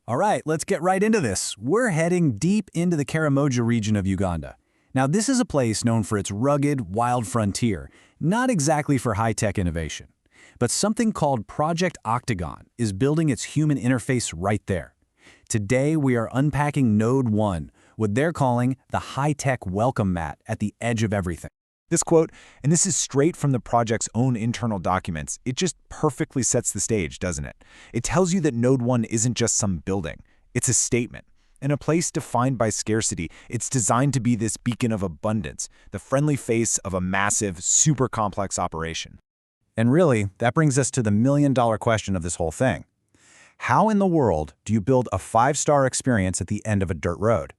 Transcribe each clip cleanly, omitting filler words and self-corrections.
All right, let's get right into this. We're heading deep into the Karamoja region of Uganda. Now, this is a place known for its rugged, wild frontier, not exactly for high-tech innovation. But something called Project Octagon is building its human interface right there. Today, we are unpacking Node 1, what they're calling the high-tech welcome mat at the edge of everything. This quote, and this is straight from the project's own internal documents, it just perfectly sets the stage, doesn't it? It tells you that Node 1 isn't just some building. It's a statement. In a place defined by scarcity, it's designed to be this beacon of abundance, the friendly face of a massive, super complex operation. And really, that brings us to the million-dollar question of this whole thing. How in the world do you build a 5-star experience at the end of a dirt road?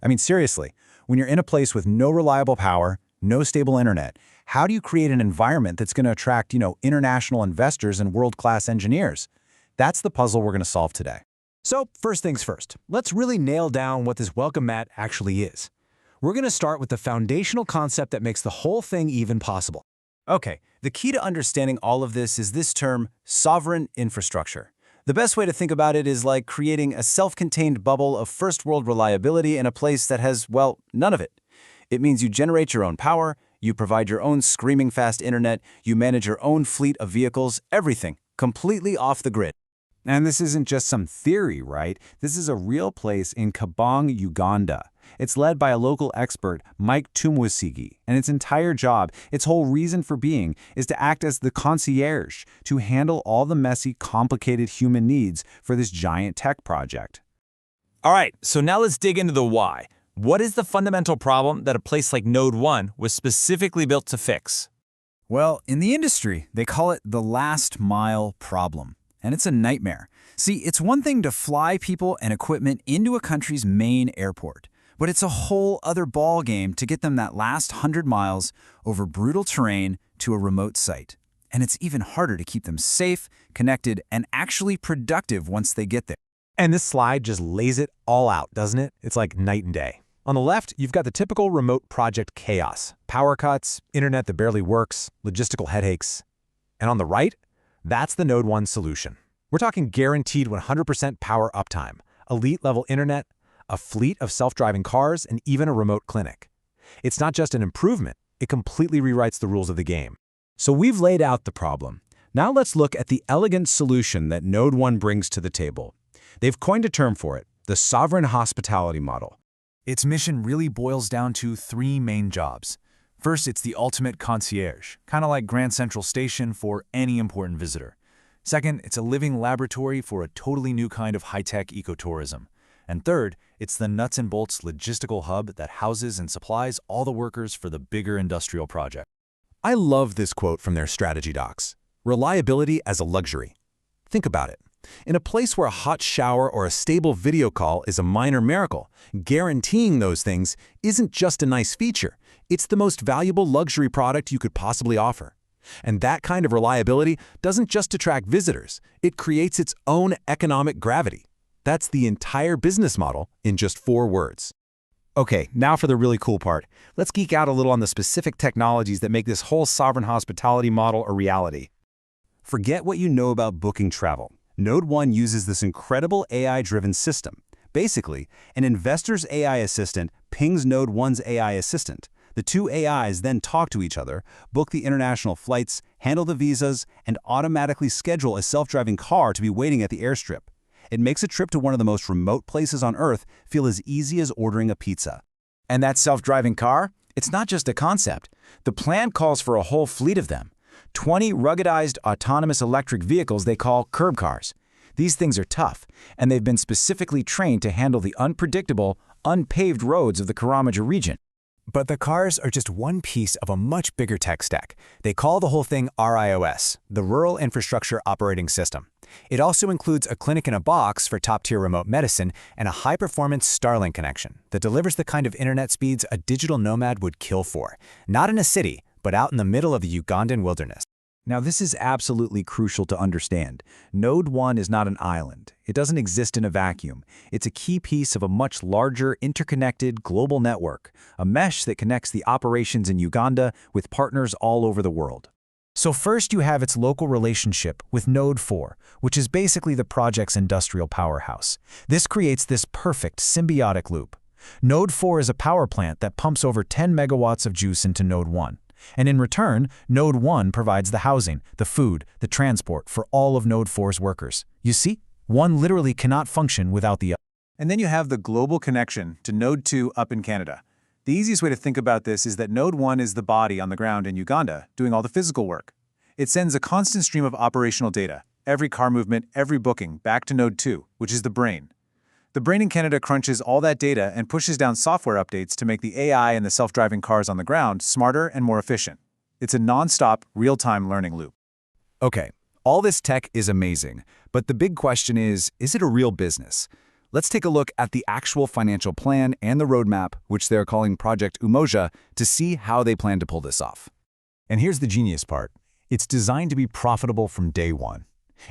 I mean, seriously, when you're in a place with no reliable power, no stable internet, how do you create an environment that's going to attract, international investors and world-class engineers? That's the puzzle we're going to solve today. So, first things first, let's really nail down what this welcome mat actually is. We're going to start with the foundational concept that makes the whole thing even possible. Okay, the key to understanding all of this is this term, sovereign infrastructure. The best way to think about it is like creating a self-contained bubble of first-world reliability in a place that has, well, none of it. It means you generate your own power, you provide your own screaming fast internet, you manage your own fleet of vehicles, everything, completely off the grid. And this isn't just some theory, right? This is a real place in Kaabong, Uganda. It's led by a local expert, Mike Tumwesigye, and its entire job, its whole reason for being, is to act as the concierge, to handle all the messy, complicated human needs for this giant tech project. All right, so now let's dig into the why. What is the fundamental problem that a place like Node 1 was specifically built to fix? Well, in the industry, they call it the last mile problem. And it's a nightmare. See, it's one thing to fly people and equipment into a country's main airport, but it's a whole other ball game to get them that last 100 miles over brutal terrain to a remote site. And it's even harder to keep them safe, connected, and actually productive once they get there. And this slide just lays it all out, doesn't it? It's like night and day. On the left, you've got the typical remote project chaos. Power cuts, internet that barely works, logistical headaches. And on the right, that's the Node 1 solution. We're talking guaranteed 100% power uptime, elite-level internet, a fleet of self-driving cars, and even a remote clinic. It's not just an improvement, it completely rewrites the rules of the game. So we've laid out the problem. Now let's look at the elegant solution that Node 1 brings to the table. They've coined a term for it, the sovereign hospitality model. Its mission really boils down to 3 main jobs. First, it's the ultimate concierge, kind of like Grand Central Station for any important visitor. Second, it's a living laboratory for a totally new kind of high-tech ecotourism. And third, it's the nuts and bolts logistical hub that houses and supplies all the workers for the bigger industrial project. I love this quote from their strategy docs. Reliability as a luxury. Think about it. In a place where a hot shower or a stable video call is a minor miracle, guaranteeing those things isn't just a nice feature. It's the most valuable luxury product you could possibly offer. And that kind of reliability doesn't just attract visitors. It creates its own economic gravity. That's the entire business model in just 4 words. Okay, now for the really cool part. Let's geek out a little on the specific technologies that make this whole sovereign hospitality model a reality. Forget what you know about booking travel. Node 1 uses this incredible AI-driven system. Basically, an investor's AI assistant pings Node 1's AI assistant. The 2 AIs then talk to each other, book the international flights, handle the visas, and automatically schedule a self-driving car to be waiting at the airstrip. It makes a trip to one of the most remote places on Earth feel as easy as ordering a pizza. And that self-driving car? It's not just a concept. The plan calls for a whole fleet of them. 20 ruggedized autonomous electric vehicles they call Kurb Kars. These things are tough, and they've been specifically trained to handle the unpredictable, unpaved roads of the Karamoja region. But the cars are just one piece of a much bigger tech stack. They call the whole thing RIOS, the Rural Infrastructure Operating System. It also includes a clinic in a box for top-tier remote medicine and a high-performance Starlink connection that delivers the kind of internet speeds a digital nomad would kill for. Not in a city, but out in the middle of the Ugandan wilderness. Now, this is absolutely crucial to understand. Node 1 is not an island. It doesn't exist in a vacuum. It's a key piece of a much larger, interconnected global network, a mesh that connects the operations in Uganda with partners all over the world. So first you have its local relationship with Node 4, which is basically the project's industrial powerhouse. This creates this perfect symbiotic loop. Node 4 is a power plant that pumps over 10 megawatts of juice into Node 1. And in return, Node 1 provides the housing, the food, the transport for all of Node 4's workers. You see, one literally cannot function without the other. And then you have the global connection to Node 2 up in Canada. The easiest way to think about this is that Node 1 is the body on the ground in Uganda, doing all the physical work. It sends a constant stream of operational data, every car movement, every booking, back to Node 2, which is the brain. The brain in Canada crunches all that data and pushes down software updates to make the AI and the self-driving cars on the ground smarter and more efficient. It's a non-stop, real-time learning loop. Okay, all this tech is amazing, but the big question is it a real business? Let's take a look at the actual financial plan and the roadmap, which they're calling Project Umoja, to see how they plan to pull this off. And here's the genius part. It's designed to be profitable from day one.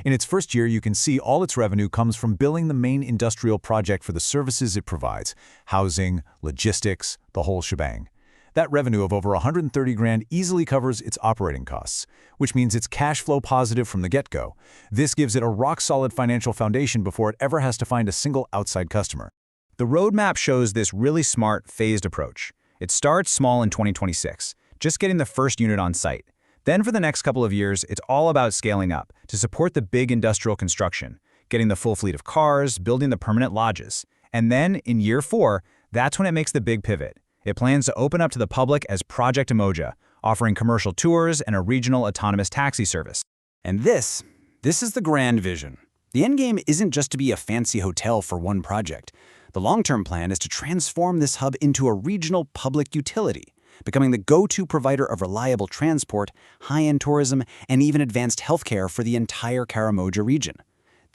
In its first year, you can see all its revenue comes from billing the main industrial project for the services it provides, housing, logistics, the whole shebang. That revenue of over 130 grand easily covers its operating costs, which means it's cash flow positive from the get-go. This gives it a rock-solid financial foundation before it ever has to find a single outside customer. The roadmap shows this really smart, phased approach. It starts small in 2026, just getting the first unit on site. Then for the next couple of years, it's all about scaling up to support the big industrial construction, getting the full fleet of cars, building the permanent lodges. And then, in year 4, that's when it makes the big pivot. It plans to open up to the public as Project Umoja, offering commercial tours and a regional autonomous taxi service. And this is the grand vision. The endgame isn't just to be a fancy hotel for one project. The long-term plan is to transform this hub into a regional public utility, becoming the go-to provider of reliable transport, high-end tourism, and even advanced healthcare for the entire Karamoja region.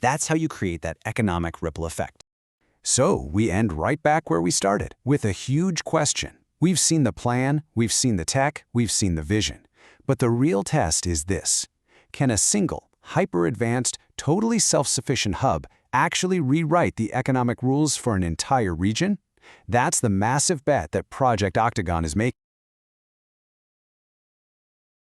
That's how you create that economic ripple effect. So we end right back where we started, with a huge question. We've seen the plan, we've seen the tech, we've seen the vision. But the real test is this. Can a single, hyper-advanced, totally self-sufficient hub actually rewrite the economic rules for an entire region? That's the massive bet that Project Octagon is making.